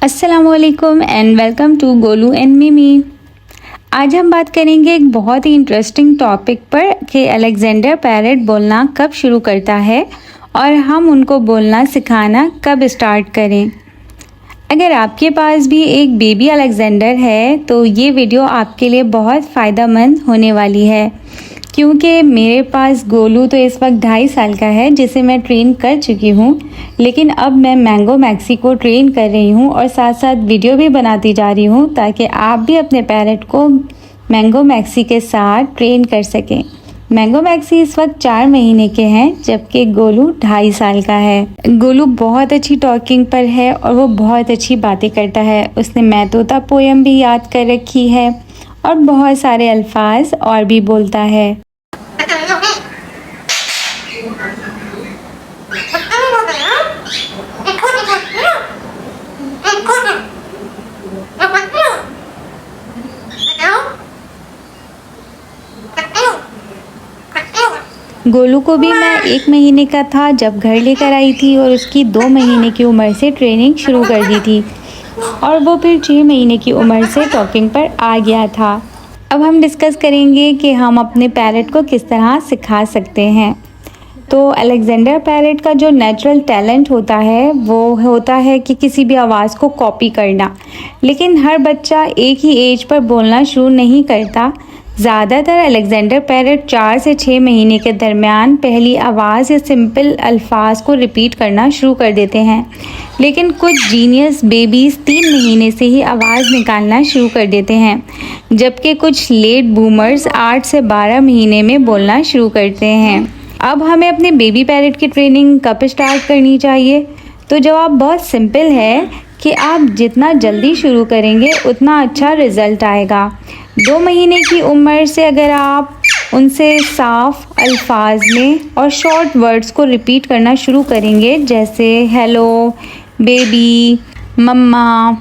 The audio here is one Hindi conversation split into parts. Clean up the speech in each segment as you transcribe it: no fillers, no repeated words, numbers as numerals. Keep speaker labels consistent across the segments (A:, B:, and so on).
A: अस्सलामुअलैकुम and welcome to Golu and Mimi. आज हम बात करेंगे एक बहुत ही इंटरेस्टिंग टॉपिक पर कि अलेक्जेंडर पैरेट बोलना कब शुरू करता है और हम उनको बोलना सिखाना कब स्टार्ट करें। अगर आपके पास भी एक बेबी अलेक्जेंडर है तो ये वीडियो आपके लिए बहुत फ़ायदेमंद होने वाली है, क्योंकि मेरे पास गोलू तो इस वक्त 2.5 साल का है जिसे मैं ट्रेन कर चुकी हूँ, लेकिन अब मैं मैंगो मैक्सी को ट्रेन कर रही हूँ और साथ साथ वीडियो भी बनाती जा रही हूँ ताकि आप भी अपने पैरेट को मैंगो मैक्सी के साथ ट्रेन कर सकें। मैंगो मैक्सी इस वक्त 4 महीने के हैं जबकि गोलू 2.5 साल का है। गोलू बहुत अच्छी टॉकिंग पर है और वो बहुत अच्छी बातें करता है। उसने मैं तोता पोयम भी याद कर रखी है और बहुत सारे अल्फाज और भी बोलता है। गोलू को भी मैं 1 महीने का था जब घर लेकर आई थी और उसकी 2 महीने की उम्र से ट्रेनिंग शुरू कर दी थी और वो फिर 6 महीने की उम्र से टॉकिंग पर आ गया था। अब हम डिस्कस करेंगे कि हम अपने पैरेट को किस तरह सिखा सकते हैं। तो अलेक्जेंडर पैरेट का जो नेचुरल टैलेंट होता है वो होता है कि किसी भी आवाज़ को कॉपी करना, लेकिन हर बच्चा एक ही एज पर बोलना शुरू नहीं करता। ज़्यादातर अलेक्जेंडर पैरेट 4 से 6 महीने के दरमियान पहली आवाज़ या सिंपल अल्फाज को रिपीट करना शुरू कर देते हैं, लेकिन कुछ जीनियस बेबीज़ 3 महीने से ही आवाज़ निकालना शुरू कर देते हैं, जबकि कुछ लेट बूमर्स 8 से 12 महीने में बोलना शुरू करते हैं। अब हमें अपने बेबी पैरेट की ट्रेनिंग कब स्टार्ट करनी चाहिए? तो जवाब बहुत सिंपल है कि आप जितना जल्दी शुरू करेंगे उतना अच्छा रिज़ल्ट आएगा। 2 महीने की उम्र से अगर आप उनसे साफ अल्फाज में और शॉर्ट वर्ड्स को रिपीट करना शुरू करेंगे, जैसे हेलो, बेबी, मम्मा,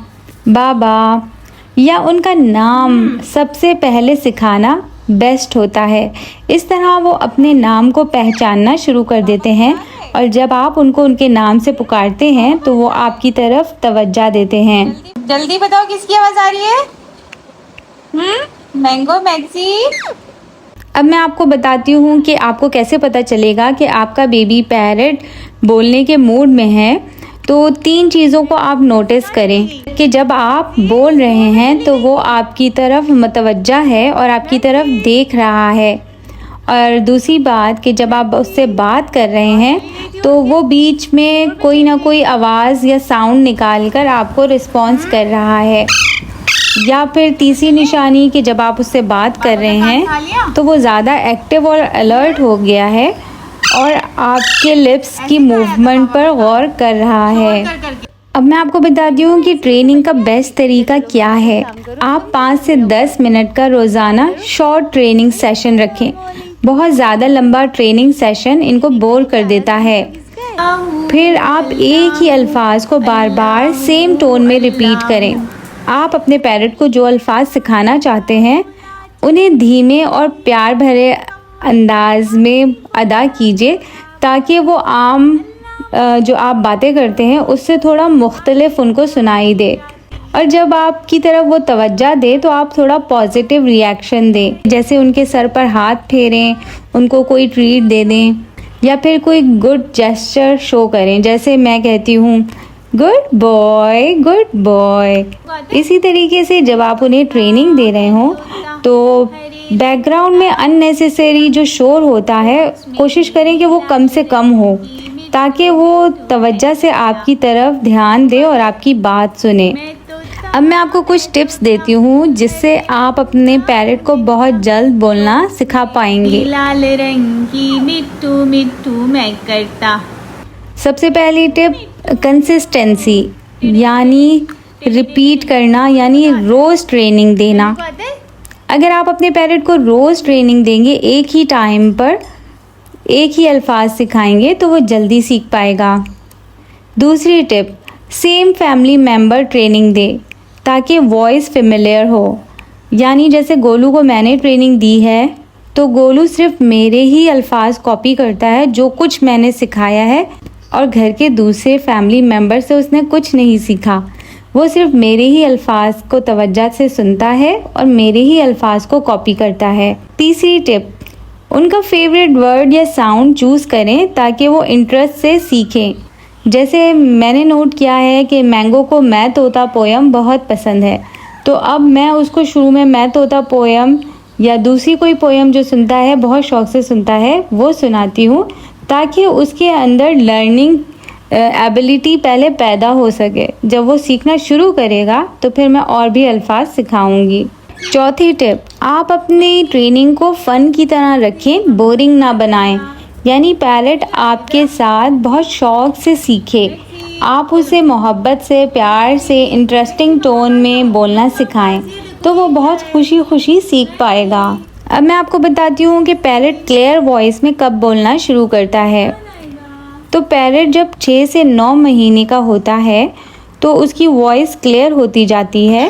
A: बाबा या उनका नाम सबसे पहले सिखाना बेस्ट होता है। इस तरह वो अपने नाम को पहचानना शुरू कर देते हैं और जब आप उनको उनके नाम से पुकारते हैं तो वो आपकी तरफ तवज्जो देते हैं।
B: जल्दी बताओ किसकी आवाज़ आ रही है? Mango maxi.
A: अब मैं आपको बताती हूँ कि आपको कैसे पता चलेगा कि आपका बेबी पैरेट बोलने के मूड में है। तो 3 चीज़ों को आप नोटिस करें कि जब आप बोल रहे हैं तो वो आपकी तरफ मतवज्जा है और आपकी तरफ देख रहा है, और दूसरी बात कि जब आप उससे बात कर रहे हैं तो वो बीच में कोई ना कोई आवाज़ या साउंड निकाल कर आपको रिस्पॉन्स कर रहा है, या फिर तीसरी निशानी कि जब आप उससे बात कर रहे हैं तो वो ज़्यादा एक्टिव और अलर्ट हो गया है और आपके लिप्स की मूवमेंट पर गौर कर रहा है। अब मैं आपको बताती हूँ कि ट्रेनिंग का बेस्ट तरीका क्या है। आप 5 से 10 मिनट का रोज़ाना शॉर्ट ट्रेनिंग सेशन रखें। बहुत ज़्यादा लंबा ट्रेनिंग सेशन इनको बोर कर देता है। फिर आप एक ही अल्फाज को बार बार सेम टोन में रिपीट करें। आप अपने पैरेट को जो अल्फाज सिखाना चाहते हैं उन्हें धीमे और प्यार भरे अंदाज में अदा कीजिए ताकि वो आम जो आप बातें करते हैं उससे थोड़ा मुख्तलिफ उनको सुनाई दे। और जब आपकी तरफ वो तवज्जो दे तो आप थोड़ा पॉजिटिव रिएक्शन दें, जैसे उनके सर पर हाथ फेरें, उनको कोई ट्रीट दे दें या फिर कोई गुड जेस्चर शो करें, जैसे मैं कहती हूँ गुड बॉय गुड बॉय। इसी तरीके से जब आप उन्हें ट्रेनिंग दे रहे हो तो बैकग्राउंड में अननेसेसरी जो शोर होता है कोशिश करें कि वो कम से कम हो ताकि वो तवज्जो से आपकी तरफ ध्यान दे और आपकी बात सुने। अब मैं आपको कुछ टिप्स देती हूँ जिससे आप अपने पैरेट को बहुत जल्द बोलना सिखा पाएंगे।
B: लाल रंग की मिट्टू मिट्टू मैं करता।
A: सबसे पहली टिप कंसिस्टेंसी, यानी रिपीट करना, यानी रोज़ ट्रेनिंग देना। अगर आप अपने पैरेट को रोज़ ट्रेनिंग देंगे, एक ही टाइम पर एक ही अल्फाज सिखाएंगे तो वो जल्दी सीख पाएगा। दूसरी tip, same family member training दे ताकि वॉइस फेमिलियर हो। यानी जैसे गोलू को मैंने ट्रेनिंग दी है तो गोलू सिर्फ मेरे ही अल्फाज कॉपी करता है, जो कुछ मैंने सिखाया है, और घर के दूसरे फैमिली मेम्बर से उसने कुछ नहीं सीखा। वो सिर्फ मेरे ही अल्फाज को तवज्जो से सुनता है और मेरे ही अल्फाज को कॉपी करता है। तीसरी टिप, उनका फेवरेट वर्ड या साउंड चूज़ करें ताकि वो इंटरेस्ट से सीखें। जैसे मैंने नोट किया है कि मैंगो को मैं तोता पोयम बहुत पसंद है, तो अब मैं उसको शुरू में मैं तोता पोयम या दूसरी कोई पोयम जो सुनता है, बहुत शौक़ से सुनता है, वो सुनाती हूँ ताकि उसके अंदर लर्निंग एबिलिटी पहले पैदा हो सके। जब वो सीखना शुरू करेगा तो फिर मैं और भी अल्फाज सिखाऊंगी। चौथी टिप, आप अपनी ट्रेनिंग को फ़न की तरह रखें, बोरिंग ना बनाएं। यानी पैरेट आपके साथ बहुत शौक़ से सीखे। आप उसे मोहब्बत से, प्यार से, इंटरेस्टिंग टोन में बोलना सिखाएं तो वो बहुत खुशी सीख पाएगा। अब मैं आपको बताती हूँ कि पैरेट क्लियर वॉइस में कब बोलना शुरू करता है। तो पैरेट जब 6 से 9 महीने का होता है तो उसकी वॉइस क्लियर होती जाती है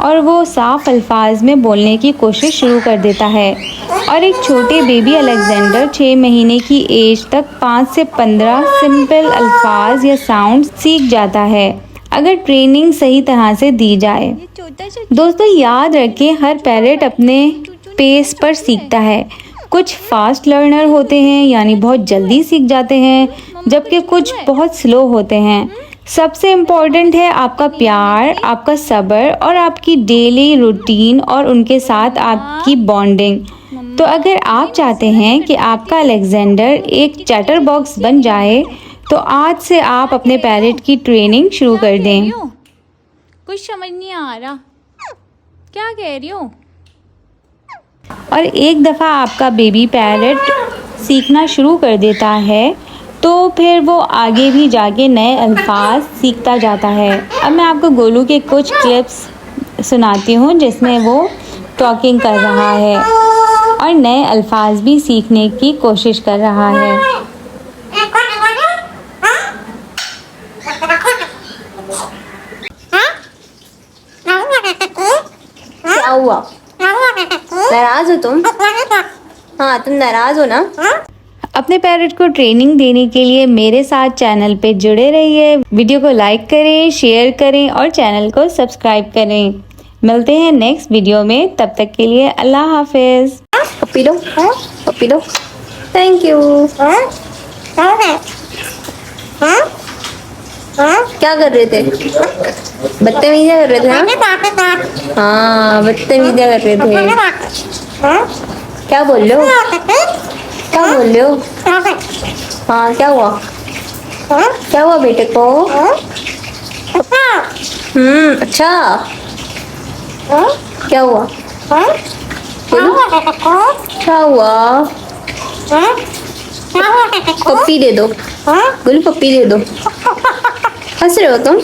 A: और वो साफ अल्फाज में बोलने की कोशिश शुरू कर देता है। और एक छोटे बेबी अलेक्जेंडर 6 महीने की एज तक 5 से 15 सिंपल अल्फाज या साउंड सीख जाता है अगर ट्रेनिंग सही तरह से दी जाए। दोस्तों याद रखें, हर पैरेट अपने पेस पर सीखता है। कुछ फास्ट लर्नर होते हैं यानी बहुत जल्दी सीख जाते हैं, जबकि कुछ बहुत स्लो होते हैं। सबसे इम्पॉर्टेंट है आपका प्यार, आपका सब्र और आपकी डेली रूटीन और उनके साथ आपकी बॉन्डिंग। तो अगर आप चाहते हैं कि आपका अलेक्जेंडर एक चैटर बॉक्स बन जाए तो आज से आप अपने पैरेट की ट्रेनिंग शुरू कर दें।
B: कुछ समझ नहीं आ रहा, क्या कह रही हो?
A: और एक दफ़ा आपका बेबी पैरेट सीखना शुरू कर देता है तो फिर वो आगे भी जाके नए अल्फाज सीखता जाता है। अब मैं आपको गोलू के कुछ क्लिप्स सुनाती हूँ जिसमें वो टॉकिंग कर रहा है और नए अल्फाज भी सीखने की कोशिश कर रहा है।
C: क्या हुआ? नाराज हो तुम? हाँ, तुम नाराज हो ना?
A: अपने पैरेट को ट्रेनिंग देने के लिए मेरे साथ चैनल पे जुड़े रहिए। वीडियो को लाइक करें, शेयर करें और चैनल को सब्सक्राइब करें। मिलते हैं नेक्स्ट वीडियो में, तब तक के लिए अल्लाह हाफिज़।
C: पप्पी लो, पप्पी लो। Thank you. क्या कर रहे थे? बदतमीज़ियाँ कर रहे थे ना? हाँ, बदतमीज़ियाँ कर रहे थे। क्या बोल रहे हो? क्या बोल रहे हो? हाँ, क्या हुआ? क्या हुआ बेटे को? अच्छा। क्या हुआ? क्या हुआ? पप्पी दे दो। गुल पप्पी दे दो। हंस रहे हो तुम?